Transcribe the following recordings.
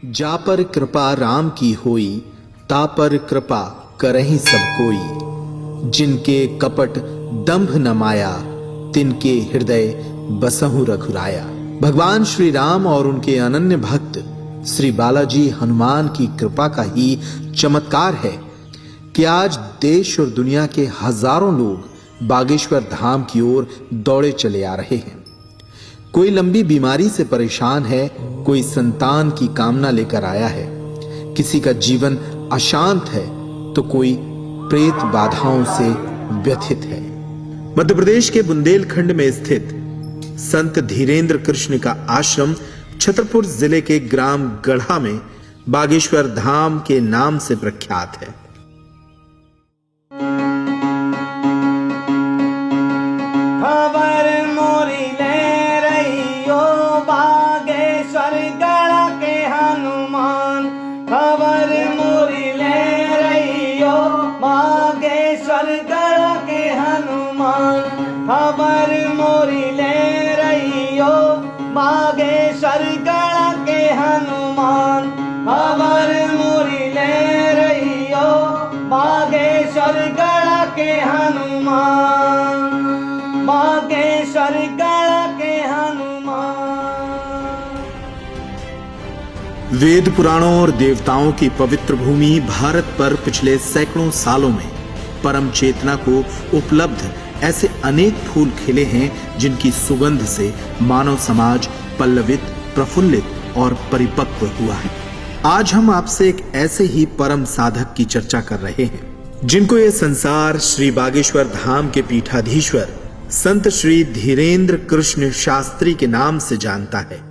जा पर कृपा राम की होई, ता पर कृपा करहि सब कोई। जिनके कपट दंभ न माया, तिनके हृदय बसहु रघुराया। भगवान श्री राम और उनके अनन्य भक्त श्री बालाजी हनुमान की कृपा का ही चमत्कार है कि आज देश और दुनिया के हजारों लोग बागेश्वर धाम की ओर दौड़े चले आ रहे हैं। कोई लंबी बीमारी से परेशान है, कोई संतान की कामना लेकर आया है, किसी का जीवन अशांत है तो कोई प्रेत बाधाओं से व्यथित है। मध्य प्रदेश के बुंदेलखंड में स्थित संत धीरेन्द्र कृष्ण का आश्रम छतरपुर जिले के ग्राम गढ़ा में बागेश्वर धाम के नाम से प्रख्यात है। खबर मोरी ले रही हो बागेश्वर गढ़ के हनुमान, खबर मोरी ले रही हो बागेश्वर गढ़ के हनुमान, खबर मोरी ले रही हो बागेश्वर गढ़ के हनुमान, खबर मोरी ले रही हो बागेश्वर गढ़ के हनुमान, बागेश्वर गढ़ के हनुमान। वेद पुराणों और देवताओं की पवित्र भूमि भारत पर पिछले सैकड़ों सालों में परम चेतना को उपलब्ध ऐसे अनेक फूल खिले हैं जिनकी सुगंध से मानव समाज पल्लवित, प्रफुल्लित और परिपक्व हुआ है। आज हम आपसे एक ऐसे ही परम साधक की चर्चा कर रहे हैं जिनको ये संसार श्री बागेश्वर धाम के पीठाधीश्वर संत श्री धीरेन्द्र कृष्ण शास्त्री के नाम से जानता है।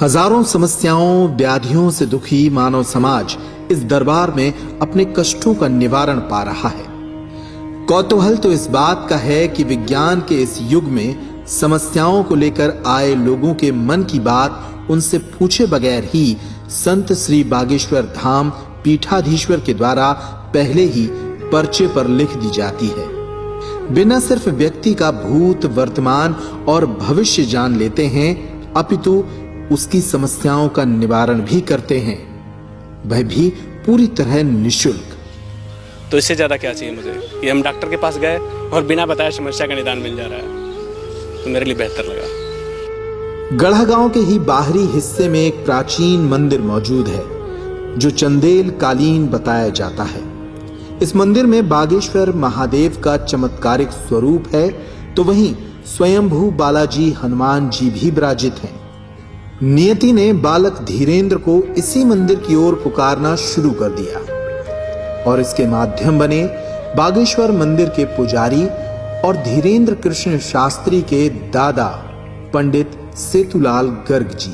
हजारों समस्याओं, व्याधियों से दुखी मानव समाज इस दरबार में अपने कष्टों का निवारण पा रहा है। कौतूहल तो इस बात का है कि विज्ञान के इस युग में समस्याओं को लेकर आए लोगों के मन की बात उनसे पूछे बगैर ही संत श्री बागेश्वर धाम पीठाधीश्वर के द्वारा पहले ही पर्चे पर लिख दी जाती है। बिना सिर्फ व्यक्ति का भूत, वर्तमान और भविष्य जान लेते हैं, अपितु उसकी समस्याओं का निवारण भी करते हैं, वह भी पूरी तरह निःशुल्क। तो इससे ज्यादा क्या चाहिए मुझे कि हम डॉक्टर के पास गए और बिना बताए समस्या का निदान मिल जा रहा है, तो मेरे लिए बेहतर लगा। गढ़ा गांव के ही बाहरी हिस्से में एक प्राचीन मंदिर मौजूद है जो चंदेल कालीन बताया जाता है। इस मंदिर में बागेश्वर महादेव का चमत्कारिक स्वरूप है तो वहीं स्वयंभू बालाजी हनुमान जी भी विराजित हैं। नियति ने बालक धीरेन्द्र को इसी मंदिर की ओर पुकारना शुरू कर दिया और इसके माध्यम बने बागेश्वर मंदिर के पुजारी और धीरेन्द्र कृष्ण शास्त्री के दादा पंडित सेतुलाल गर्ग जी।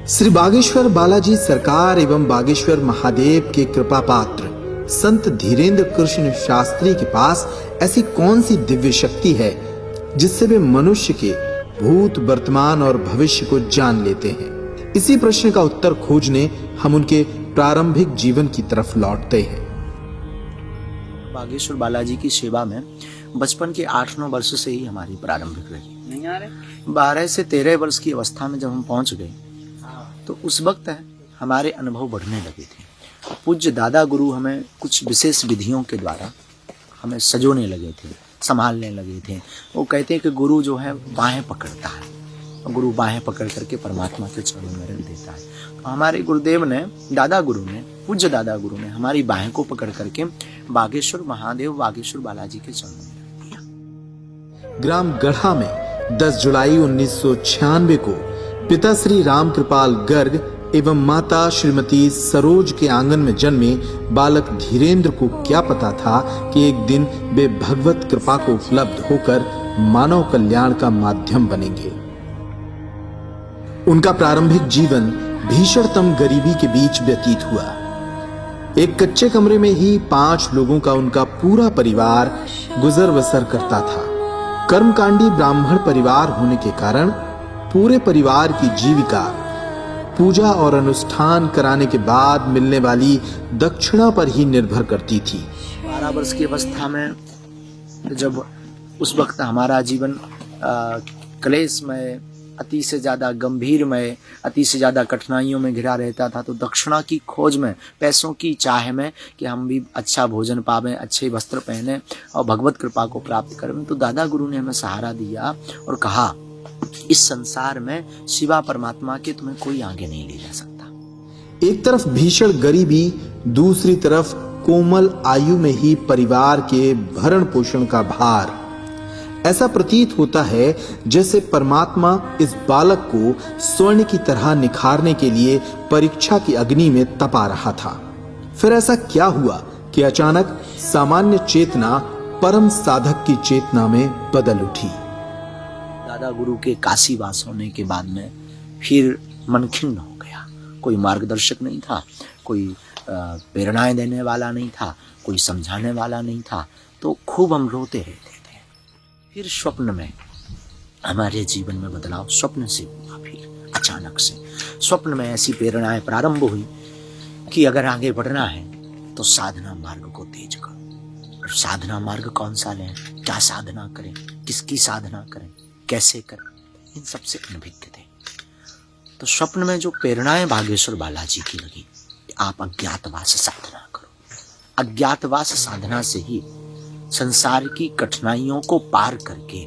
श्री बागेश्वर बालाजी सरकार एवं बागेश्वर महादेव के कृपा पात्र संत धीरेन्द्र कृष्ण शास्त्री के पास ऐसी कौन सी दिव्य शक्ति है जिससे वे मनुष्य के भूत, वर्तमान और भविष्य को जान लेते हैं। इसी प्रश्न का उत्तर खोजने हम उनके प्रारंभिक जीवन की तरफ लौटते हैं। बागेश्वर बालाजी की सेवा में बचपन के 8-9 वर्ष से ही हमारी प्रारंभिक रही। 12 से 13 वर्ष की अवस्था में जब हम पहुंच गए तो उस वक्त हमारे अनुभव बढ़ने लगे थे। पूज्य दादा गुरु हमें कुछ विशेष विधियों के द्वारा हमें सजोने लगे थे, संभालने लगे थे। वो कहते हैं कि गुरु जो है बाहें पकड़ता है, गुरु बाहें पकड़ करके परमात्मा के चरणों में रख देता है। तो हमारे गुरुदेव ने, दादा गुरु ने, पूज्य दादा गुरु ने हमारी बाहें को पकड़ करके बागेश्वर महादेव, बागेश्वर बालाजी के चरणों में रख दिया। ग्राम गढ़ा में 10 जुलाई 1996 को पिता श्री राम कृपाल गर्ग एवं माता श्रीमती सरोज के आंगन में जन्मे बालक धीरेन्द्र को क्या पता था कि एक दिन वे भगवत कृपा को उपलब्ध होकर मानव कल्याण का माध्यम बनेंगे। उनका प्रारंभिक जीवन भीषणतम गरीबी के बीच व्यतीत हुआ। एक कच्चे कमरे में ही 5 लोगों का उनका पूरा परिवार गुजर बसर करता था। कर्मकांडी ब्राह्मण परिवार होने के कारण पूरे परिवार की जीविका पूजा और अनुष्ठान कराने के बाद मिलने वाली दक्षिणा पर ही निर्भर करती थी। 12 वर्ष की अवस्था में जब उस वक्त हमारा जीवन क्लेश में अति से ज्यादा गंभीरमय, अति से ज्यादा कठिनाइयों में घिरा रहता था, तो दक्षिणा की खोज में, पैसों की चाह में कि हम भी अच्छा भोजन पावें, अच्छे वस्त्र पहने और भगवत कृपा को प्राप्त करें, तो दादा गुरु ने हमें सहारा दिया और कहा इस संसार में शिवा परमात्मा के तुम्हें कोई आगे नहीं ले जा सकता। एक तरफ भीषण गरीबी, दूसरी तरफ कोमल आयु में ही परिवार के भरण पोषण का भार। ऐसा प्रतीत होता है जैसे परमात्मा इस बालक को स्वर्ण की तरह निखारने के लिए परीक्षा की अग्नि में तपा रहा था। फिर ऐसा क्या हुआ कि अचानक सामान्य चेतना परम साधक की चेतना में बदल उठी। दादा गुरु के काशी वास होने के बाद में फिर मन खिन्न हो गया। कोई मार्गदर्शक नहीं था, कोई प्रेरणाएं देने वाला नहीं था, कोई समझाने वाला नहीं था, तो खूब हम रोते रहते थे। फिर स्वप्न में हमारे जीवन में बदलाव स्वप्न से हुआ। फिर अचानक से स्वप्न में ऐसी प्रेरणाएं प्रारंभ हुई कि अगर आगे बढ़ना है तो साधना मार्ग को तेज करो। और साधना मार्ग कौन सा लें, क्या साधना करें, किसकी साधना करें, कैसे करें, इन सबसे अनभिज्ञ थे। तो स्वप्न में जो प्रेरणाएं बागेश्वर बालाजी की लगी, आप अज्ञातवास साधना करो। अज्ञातवास साधना से ही संसार की कठिनाइयों को पार करके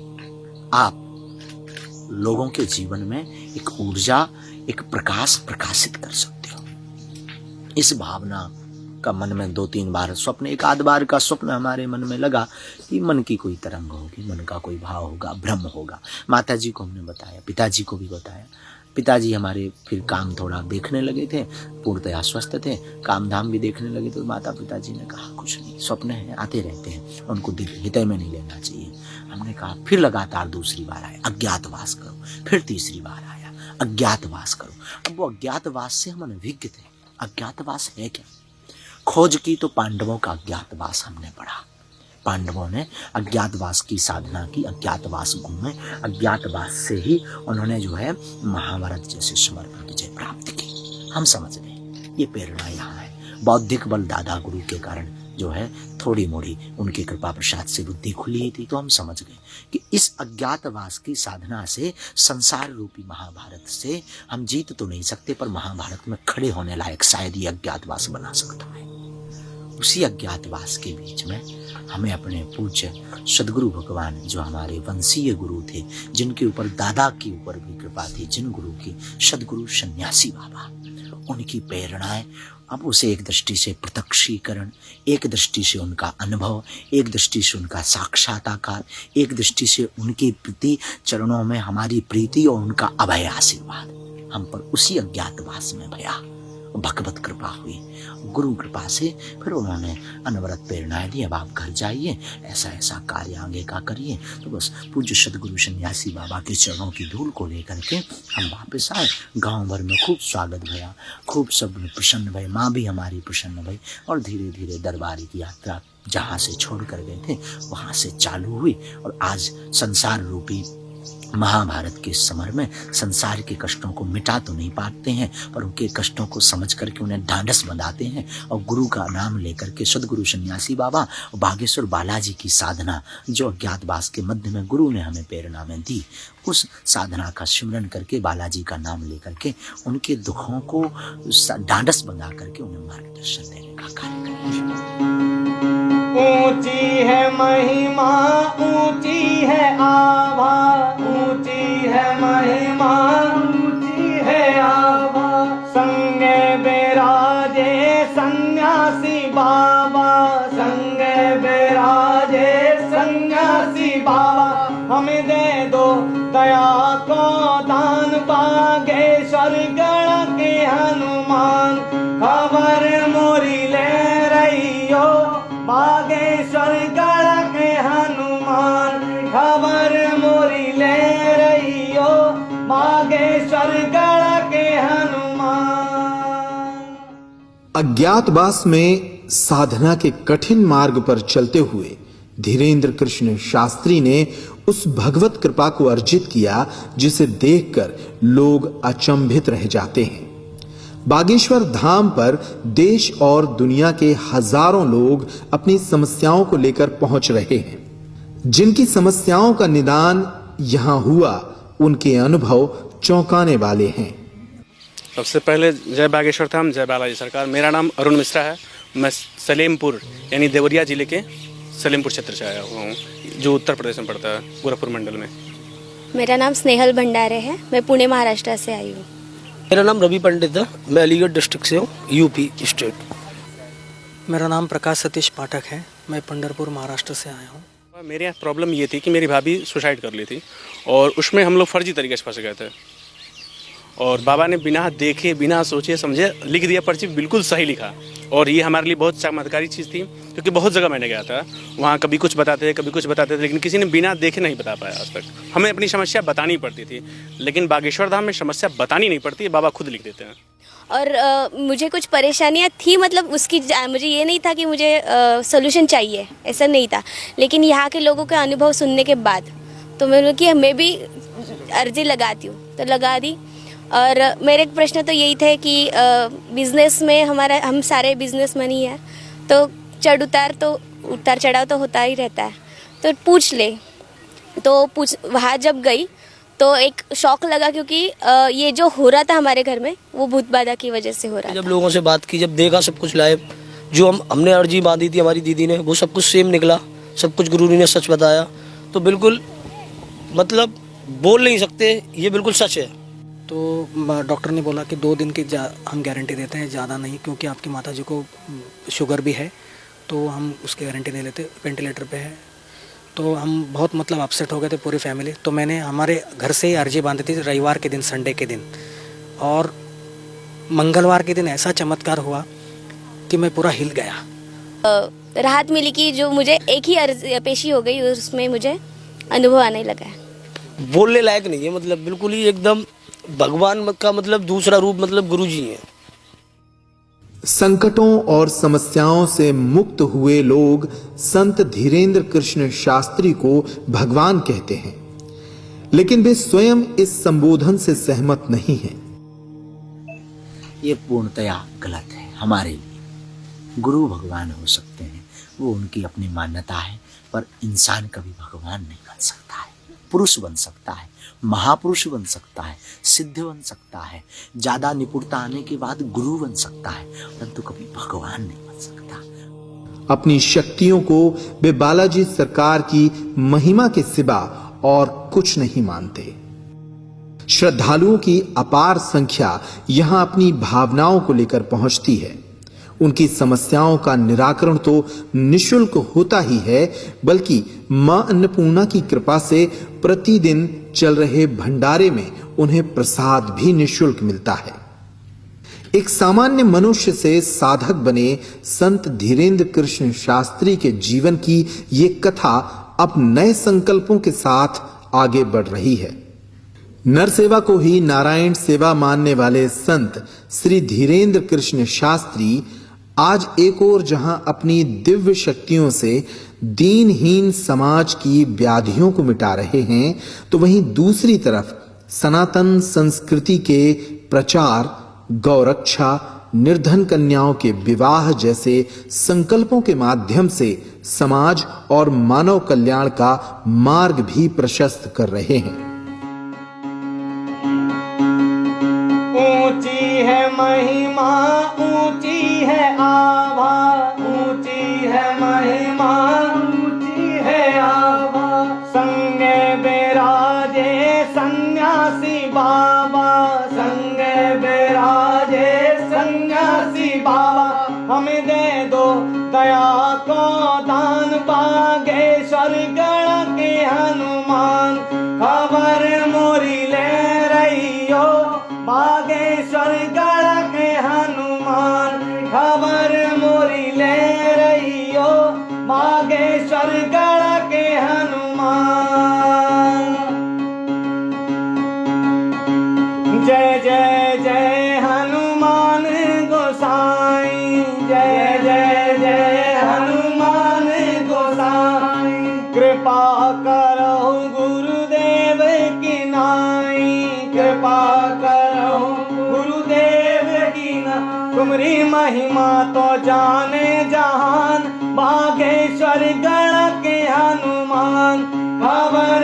आप लोगों के जीवन में एक ऊर्जा, एक प्रकाश प्रकाशित कर सकते हो। इस भावना का मन में 2-3 बार स्वप्न, एक आध बार का स्वप्न हमारे मन में लगा कि मन की कोई तरंग होगी, मन का कोई भाव होगा, भ्रम होगा। माता जी को हमने बताया, पिताजी को भी बताया। पिताजी हमारे फिर काम थोड़ा देखने लगे थे, पूर्णतया स्वस्थ थे, काम धाम भी देखने लगे, तो माता पिताजी ने कहा कुछ नहीं, स्वप्न है, आते रहते हैं, उनको हृदय में नहीं लेना चाहिए। हमने कहा, फिर लगातार दूसरी बार आया, अज्ञातवास करो। फिर तीसरी बार आया, अज्ञातवास करो। अब वो अज्ञातवास से हम अनभिज्ञ थे। अज्ञातवास है क्या? खोज की तो पांडवों का अज्ञातवास हमने पढ़ा। पांडवों ने अज्ञातवास की साधना की, अज्ञातवास घूमे, अज्ञातवास से ही उन्होंने जो है महाभारत जैसे समर्पण विजय प्राप्त की। हम समझ गए ये प्रेरणा यहाँ है। बौद्धिक बल दादा गुरु के कारण जो है थोड़ी मोड़ी उनकी कृपा प्रसाद से बुद्धि खुली थी, तो हम समझ गए कि इस अज्ञातवास की साधना से, संसार रूपी महाभारत से हम जीत तो नहीं सकते, पर महाभारत में खड़े होने लायक शायद ये अज्ञातवास बना सकता है। उसी अज्ञातवास के बीच में हमें अपने पूज्य सदगुरु भगवान, जो हमारे वंशीय गुरु थे, जिनके ऊपर दादा के ऊपर भी कृपा थी, जिन गुरु की, सदगुरु सन्यासी बाबा, उनकी प्रेरणाएं, अब उसे एक दृष्टि से प्रत्यक्षीकरण, एक दृष्टि से उनका अनुभव, एक दृष्टि से उनका साक्षात्कार, एक दृष्टि से उनके प्रति चरणों में हमारी प्रीति और उनका अभय आशीर्वाद हम पर उसी अज्ञातवास में भया। भगवत कृपा हुई, गुरु कृपा से फिर उन्होंने अनवरत प्रेरणाएं दी, अब आप घर जाइए, ऐसा ऐसा कार्य आगे का करिए। तो बस पूज्य सदगुरु सन्यासी बाबा के चरणों की धूल को लेकर के हम वापस आए। गांव भर में खूब स्वागत भया, खूब सब प्रसन्न भये, माँ भी हमारी प्रसन्न भई, और धीरे धीरे दरबारी की यात्रा जहाँ से छोड़ कर गए थे वहाँ से चालू हुई। और आज संसार रूपी महाभारत के समर में संसार के कष्टों को मिटा तो नहीं पाते हैं, पर उनके कष्टों को समझ करके उन्हें ढांढस बंधाते हैं, और गुरु का नाम लेकर के सदगुरु सन्यासी बाबा और बागेश्वर बालाजी की साधना, जो अज्ञातवास के मध्य में गुरु ने हमें प्रेरणा में दी, उस साधना का सिमरन करके, बालाजी का नाम लेकर के उनके दुखों को ढांढस बंधा करके उन्हें मार्गदर्शन देने का कार्य करें। ऊंची है महिमा, ऊंची है आभा, ऊंची है महिमा, ऊंची है आभा। संगे बेराजे सन्यासी बाबा, संगे बेराजे सन्यासी बाबा। हमें दे दो दया को दान, बागेश्वर गढ़ के हनुमान। खबर मोरी ले रही हो बागेश्वर गढ़ के हनुमान, खबर मोरी ले रही हो बागेश्वर गढ़ के हनुमान। अज्ञातवास में साधना के कठिन मार्ग पर चलते हुए धीरेन्द्र कृष्ण शास्त्री ने उस भगवत कृपा को अर्जित किया जिसे देखकर लोग अचंभित रह जाते हैं। बागेश्वर धाम पर देश और दुनिया के हजारों लोग अपनी समस्याओं को लेकर पहुंच रहे हैं। जिनकी समस्याओं का निदान यहां हुआ उनके अनुभव चौंकाने वाले हैं। सबसे पहले जय बागेश्वर धाम, जय बालाजी सरकार। मेरा नाम अरुण मिश्रा है। मैं सलेमपुर यानी देवरिया जिले के सलेमपुर क्षेत्र से आया हुआ हूँ, जो उत्तर प्रदेश में पड़ता है, गोरखपुर मंडल में। मेरा नाम स्नेहल भंडारे है। मैं पुणे महाराष्ट्र से आई हूँ। मेरा नाम रवि पंडित है। मैं अलीगढ़ डिस्ट्रिक्ट से हूँ, यूपी स्टेट। मेरा नाम प्रकाश सतीश पाठक है। मैं पंढरपुर महाराष्ट्र से आया हूँ। मेरे यहाँ प्रॉब्लम ये थी कि मेरी भाभी सुसाइड कर ली थी और उसमें हम लोग फर्जी तरीके से फंस गए थे। और बाबा ने बिना देखे बिना सोचे समझे लिख दिया, पर्ची बिल्कुल सही लिखा। और ये हमारे लिए बहुत चमत्कारी चीज़ थी, क्योंकि बहुत जगह मैंने गया था, वहाँ कभी कुछ बताते थे कभी कुछ बताते थे, लेकिन किसी ने बिना देखे नहीं बता पाया आज तक। हमें अपनी समस्या बतानी पड़ती थी, लेकिन बागेश्वर धाम में समस्या बतानी नहीं पड़ती, बाबा खुद लिख देते हैं। और मुझे कुछ परेशानियाँ थी, मतलब उसकी मुझे ये नहीं था कि मुझे सोल्यूशन चाहिए, ऐसा नहीं था। लेकिन यहाँ के लोगों के अनुभव सुनने के बाद तो मैंने कि मैं भी अर्जी लगाती हूँ, तो लगा दी। और मेरे प्रश्न तो यही थे कि बिज़नेस में हम सारे बिजनेसमैन ही हैं, तो उतार चढ़ाव तो होता ही रहता है, तो पूछ ले। तो वहाँ जब गई तो एक शौक लगा, क्योंकि ये जो हो रहा था हमारे घर में वो भूत बाधा की वजह से हो रहा था। जब लोगों से बात की, जब देखा सब कुछ लाइव, जो हमने अर्जी बांधी थी हमारी दीदी ने, वो सब कुछ सेम निकला, सब कुछ गुरु ने सच बताया। तो बिल्कुल मतलब बोल नहीं सकते, ये बिल्कुल सच है। तो डॉक्टर ने बोला कि 2 दिन की हम गारंटी देते हैं, ज़्यादा नहीं, क्योंकि आपकी माता जी को शुगर भी है, तो हम उसकी गारंटी नहीं लेते। वेंटिलेटर पे है। तो हम बहुत मतलब अपसेट हो गए थे पूरी फैमिली। तो मैंने हमारे घर से ही अर्जी बांधी थी रविवार के दिन, संडे के दिन। और मंगलवार के दिन ऐसा चमत्कार हुआ कि मैं पूरा हिल गया। राहत मिली कि जो मुझे एक ही अर्जी पेशी हो गई, उसमें मुझे अनुभव आने लगा है। बोलने लायक नहीं है, मतलब बिल्कुल ही एकदम भगवान का मतलब दूसरा रूप, मतलब गुरु जी हैं। संकटों और समस्याओं से मुक्त हुए लोग संत धीरेन्द्र कृष्ण शास्त्री को भगवान कहते हैं, लेकिन वे स्वयं इस संबोधन से सहमत नहीं हैं। ये पूर्णतया गलत है। हमारे लिए गुरु भगवान हो सकते हैं, वो उनकी अपनी मान्यता है, पर इंसान कभी भगवान नहीं बन सकता है। पुरुष बन सकता है, महापुरुष बन सकता है, सिद्ध बन सकता है, ज्यादा निपुणता आने के बाद गुरु बन सकता है, परंतु कभी भगवान नहीं बन सकता। अपनी शक्तियों को वे बालाजी सरकार की महिमा के सिवा और कुछ नहीं मानते। श्रद्धालुओं की अपार संख्या यहां अपनी भावनाओं को लेकर पहुंचती है। उनकी समस्याओं का निराकरण तो निशुल्क होता ही है, बल्कि मां अन्नपूर्णा की कृपा से प्रतिदिन चल रहे भंडारे में उन्हें प्रसाद भी निशुल्क मिलता है। एक सामान्य मनुष्य से साधक बने संत धीरेन्द्र कृष्ण शास्त्री के जीवन की ये कथा अब नए संकल्पों के साथ आगे बढ़ रही है। नर सेवा को ही नारायण सेवा मानने वाले संत श्री धीरेन्द्र कृष्ण शास्त्री आज एक ओर जहां अपनी दिव्य शक्तियों से दीनहीन समाज की व्याधियों को मिटा रहे हैं, तो वहीं दूसरी तरफ सनातन संस्कृति के प्रचार, गौरक्षा, निर्धन कन्याओं के विवाह जैसे संकल्पों के माध्यम से समाज और मानव कल्याण का मार्ग भी प्रशस्त कर रहे हैं। ऊंची है महिमा, ऊंची है आभा, ऊंची है महिमा, ऊंची है आभा। संग बिराजे सन्यासी बाबा, संग बिराजे सन्यासी बाबा। हमें दे दो दया को दान, बागेश्वर गढ़ के हनुमान। खबर मोरी ले रही हो बागेश्वर गढ़ के हनुमान, खबर मोरी ले रही हो बागेश्वर गढ़ के हनुमान। जय जय जय हनुमान गोसाई, जय जय जय हनुमान गोसाई। कृपा करो गुरुदेव की नाई, कृपा करो गुरुदेव की ना। तुम्हारी महिमा तो जाने जहान, बागेश्वर गढ़ के हनुमान। खबर